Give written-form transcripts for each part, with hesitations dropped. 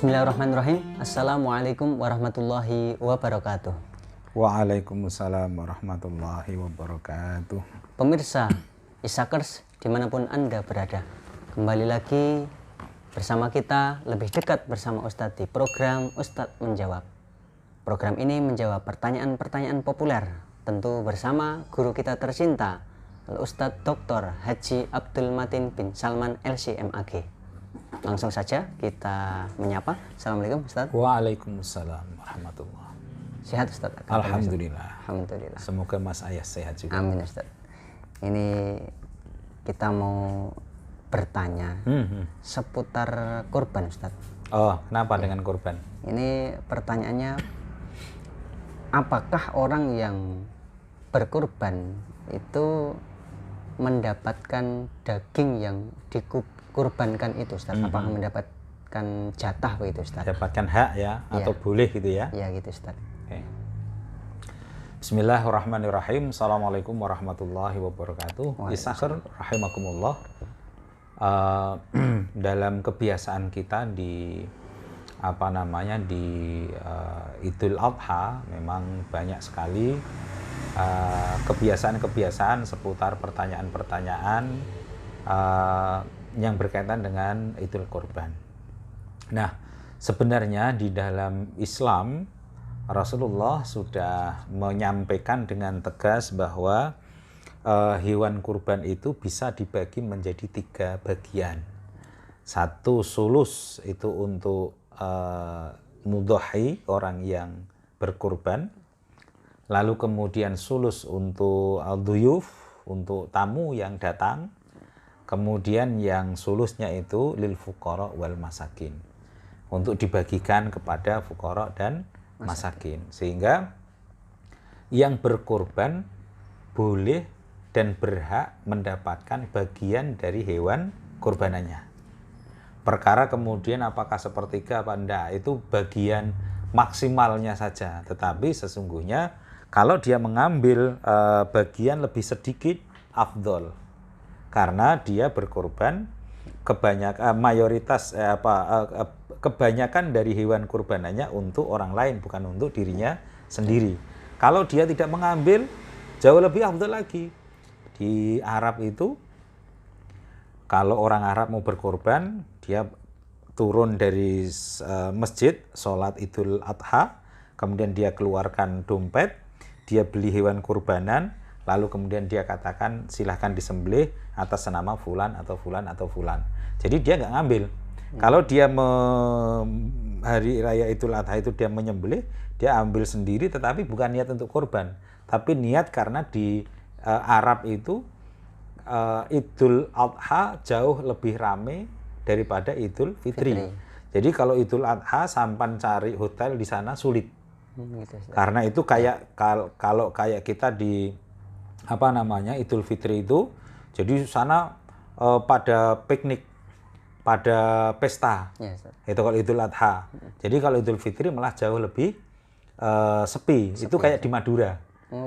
Bismillahirrahmanirrahim. Assalamualaikum warahmatullahi wabarakatuh. Waalaikumsalam warahmatullahi wabarakatuh. Pemirsa Isakers dimanapun Anda berada, kembali lagi bersama kita lebih dekat bersama Ustadz di program Ustadz Menjawab. Program ini menjawab pertanyaan-pertanyaan populer, tentu bersama guru kita tercinta Ustadz Dr. Haji Abdul Matin bin Salman LC.MAG. Langsung saja kita menyapa. Assalamualaikum Ustadz. Waalaikumsalam warahmatullahi. Sehat Ustadz? Alhamdulillah. Alhamdulillah. Semoga Mas Ayah sehat juga. Amin Ustadz. Ini kita mau bertanya seputar kurban Ustadz. Oh, kenapa dengan kurban? Ini pertanyaannya, apakah orang yang berkurban itu mendapatkan daging yang dikurbankan itu Ustadz? Apakah mendapatkan jatah begitu Ustadz? Dapatkan hak ya, atau boleh gitu ya? Iya gitu Ustadz. Oke. Bismillahirrahmanirrahim. Assalamualaikum warahmatullahi wabarakatuh. Isakher rahimakumullah. Dalam kebiasaan kita di Idul Adha memang banyak sekali kebiasaan-kebiasaan seputar pertanyaan-pertanyaan yang berkaitan dengan Idul Kurban. Nah, sebenarnya di dalam Islam Rasulullah sudah menyampaikan dengan tegas bahwa hewan kurban itu bisa dibagi menjadi 3 bagian. 1 sulus itu untuk mudhahi, orang yang berkurban. Lalu kemudian sulus untuk al-duyuf, untuk tamu yang datang. Kemudian yang sulusnya itu lil fuqara wal masakin, untuk dibagikan kepada fuqara dan masakin. Sehingga yang berkurban boleh dan berhak mendapatkan bagian dari hewan kurbanannya. Perkara kemudian apakah sepertiga apa enggak, itu bagian maksimalnya saja. Tetapi sesungguhnya kalau dia mengambil bagian lebih sedikit, afdol. Karena dia berkorban kebanyakan dari hewan kurbanannya untuk orang lain, bukan untuk dirinya sendiri. Kalau dia tidak mengambil, jauh lebih afdol lagi. Di Arab itu, kalau orang Arab mau berkorban, dia turun dari masjid, sholat Idul Adha, kemudian dia keluarkan dompet, dia beli hewan kurbanan, lalu kemudian dia katakan silahkan disembelih atas nama fulan atau fulan atau fulan. Jadi dia nggak ngambil. Kalau dia hari raya Idul Adha itu dia menyembelih, dia ambil sendiri, tetapi bukan niat untuk korban, tapi niat karena di Arab itu Idul Adha jauh lebih ramai daripada Idul Fitri. Jadi kalau Idul Adha sampan cari hotel di sana sulit. Gitu, karena itu kayak kalau kayak kita di Idul Fitri itu, jadi sana pada piknik, pada pesta. Itu kalau Idul Adha. Jadi kalau Idul Fitri malah jauh lebih sepi. Itu kayak di Madura.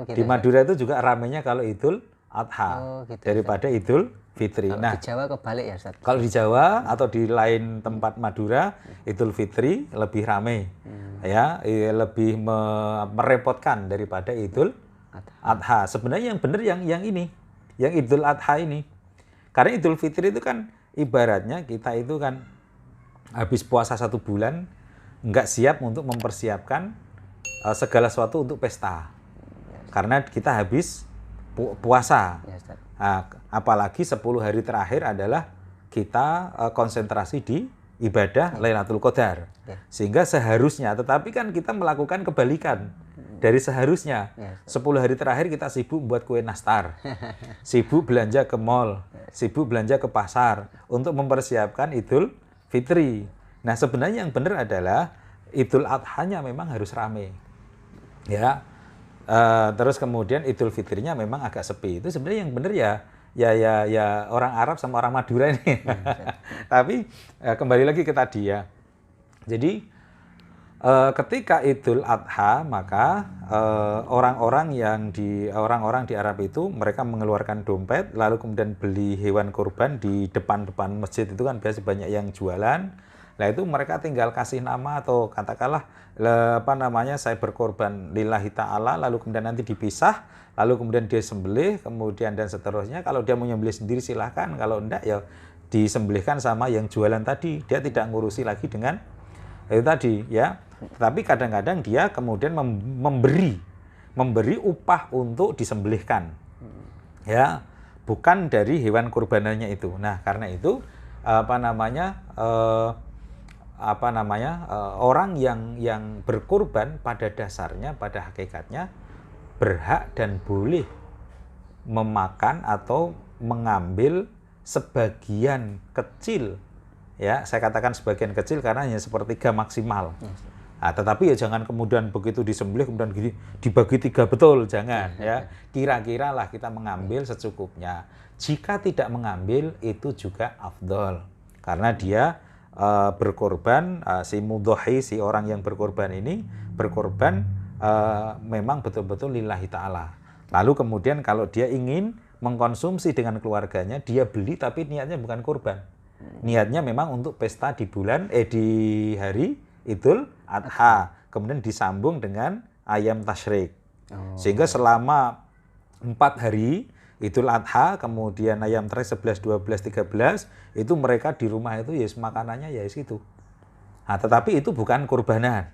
Di Madura itu juga ramainya kalau Idul Adha daripada Idul Fitri. Kalau di Jawa kebalik ya Ustaz? Kalau di Jawa atau di lain tempat Madura, Idul Fitri lebih ramai. Ya, lebih merepotkan daripada Idul Adha. Sebenarnya yang benar yang ini, yang Idul Adha ini. Karena Idul Fitri itu kan ibaratnya kita itu kan habis puasa 1 bulan, nggak siap untuk mempersiapkan segala sesuatu untuk pesta. Karena kita habis puasa. Nah, apalagi 10 hari terakhir adalah kita konsentrasi di ibadah Lailatul Qadar. Sehingga seharusnya, tetapi kan kita melakukan kebalikan dari seharusnya. 10 hari terakhir kita sibuk buat kue nastar, sibuk belanja ke mall, sibuk belanja ke pasar untuk mempersiapkan Idul Fitri. Nah, sebenarnya yang benar adalah Idul Adha-nya memang harus ramai. Ya. Terus kemudian Idul Fitrinya memang agak sepi. Itu sebenarnya yang benar ya orang Arab sama orang Madura ini. Tapi kembali lagi ke tadi ya. Jadi ketika Idul Adha, maka orang-orang di Arab itu mereka mengeluarkan dompet, lalu kemudian beli hewan kurban di depan masjid. Itu kan biasa banyak yang jualan. Lah itu mereka tinggal kasih nama atau katakanlah saya berkorban lillahi ta'ala, lalu kemudian nanti dipisah, lalu kemudian dia sembelih, kemudian dan seterusnya. Kalau dia mau nyembelih sendiri silahkan, kalau enggak ya disembelihkan sama yang jualan tadi. Dia tidak ngurusi lagi dengan itu tadi ya. Tapi kadang-kadang dia kemudian memberi upah untuk disembelihkan. Ya, bukan dari hewan kurbanannya itu. Nah, karena itu orang yang berkurban pada dasarnya, pada hakikatnya berhak dan boleh memakan atau mengambil sebagian kecil, ya saya katakan sebagian kecil karena hanya sepertiga maksimal. Nah, tetapi ya jangan kemudian begitu disembelih kemudian gini dibagi 3 betul, jangan ya. Kira-kira lah kita mengambil secukupnya. Jika tidak mengambil itu juga afdol karena dia berkorban, si mudhohi, si orang yang berkorban ini berkorban memang betul-betul lillahi ta'ala. Lalu kemudian kalau dia ingin mengkonsumsi dengan keluarganya, dia beli tapi niatnya bukan kurban. Niatnya memang untuk pesta di hari Idul Adha, kemudian disambung dengan ayam tasyrik. Sehingga selama 4 hari Idul Adha, kemudian ayam tasyrik 11, 12, 13, itu mereka di rumah itu ya makanannya ya itu. Nah, tetapi itu bukan kurbanan.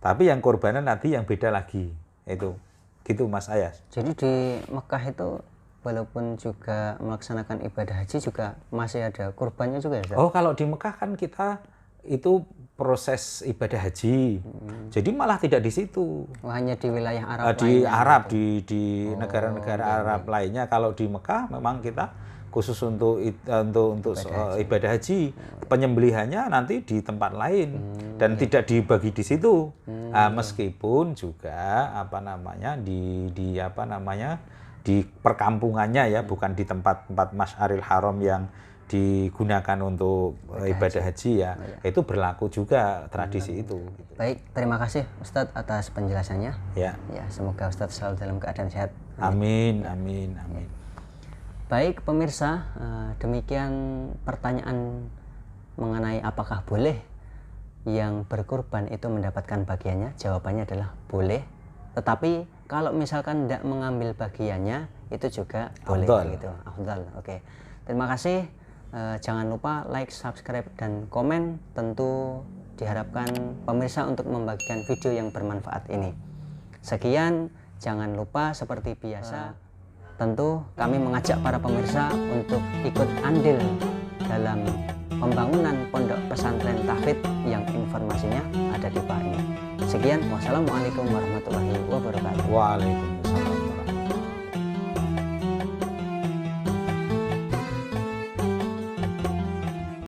Tapi yang kurbanan nanti yang beda lagi. Itu. Gitu Mas Ayas. Jadi di Mekah itu walaupun juga melaksanakan ibadah haji juga masih ada kurbannya juga ya? Oh, kalau di Mekah kan kita itu proses ibadah haji. Jadi malah tidak di situ. Hanya di wilayah Arab di lainnya, Arab, gitu. di negara-negara Arab lainnya. Kalau di Mekah memang kita khusus untuk ibadah haji. Penyembelihannya nanti di tempat lain dan tidak dibagi di situ. Meskipun juga di perkampungannya ya, bukan di tempat-tempat Masyaril Haram yang digunakan untuk ibadah haji ya. Itu berlaku juga tradisi itu. Baik, terima kasih Ustadz atas penjelasannya. Ya, semoga Ustadz selalu dalam keadaan sehat. Amin. Baik pemirsa, demikian pertanyaan mengenai apakah boleh yang berkurban itu mendapatkan bagiannya. Jawabannya adalah boleh. Tetapi kalau misalkan tidak mengambil bagiannya itu juga boleh gitu. Afdal. Oke. Terima kasih. Jangan lupa like, subscribe dan komen. Tentu diharapkan pemirsa untuk membagikan video yang bermanfaat ini. Sekian, jangan lupa seperti biasa tentu kami mengajak para pemirsa untuk ikut andil dalam pembangunan pondok pesantren tahfidz yang informasinya ada di bawah ini. Sekian, wassalamualaikum warahmatullahi wabarakatuh. Waalaikumsalam.